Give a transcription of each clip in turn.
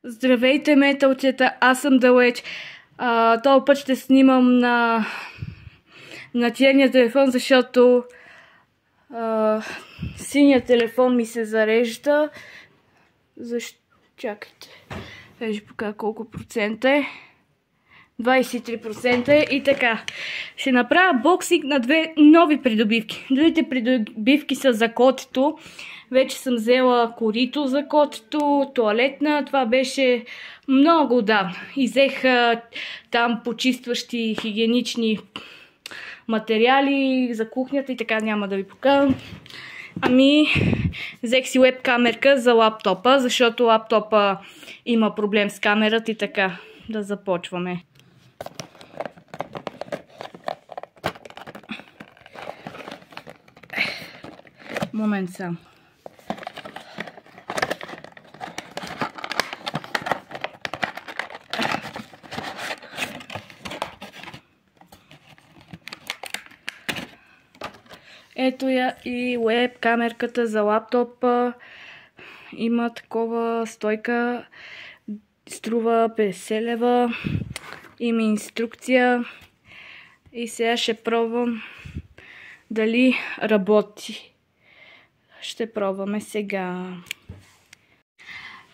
Здравейте, металчета, аз съм Далеч. Този път ще снимам на черния телефон, защото синият телефон ми се зарежда. Чакайте. Виж пока колко процента е. 23% и така. Ще направя боксинг на две нови придобивки. Другите придобивки са за котето. Вече съм взела корито за котето, тоалетна. Това беше много отдавна. И взех там почистващи хигиенични материали за кухнята и така няма да ви покажам. Взех си веб камерка за лаптопа, защото лаптопа има проблем с камерата и така. Да започваме. Момент сам. Ето я и веб камерката за лаптопа. Има такова стойка. Струва 50 лева. Има инструкция. И сега ще пробвам дали работи. Ще пробваме сега.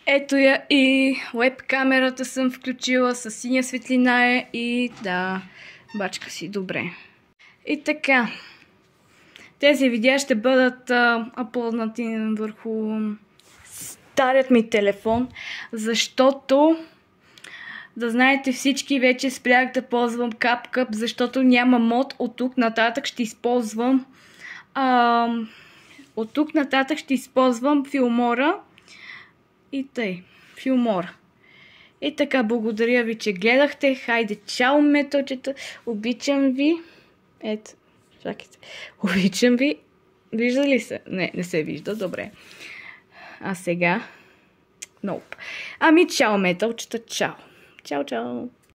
Ето я и веб камерата съм включила с синя светлина и да, бачка си добре. И така. Тези видеа ще бъдат апълнати върху старият ми телефон, защото да знаете всички, вече спрях да ползвам CapCut, защото няма мод. От тук нататък ще използвам Filmora и тъй. Filmora. И така, благодаря ви, че гледахте. Хайде, чао, металчета. Обичам ви. Ето, чакайте. Обичам ви. Вижда ли се? Не се вижда. Добре. А сега? Nope. Чао, металчета. Чао. Чао, чао.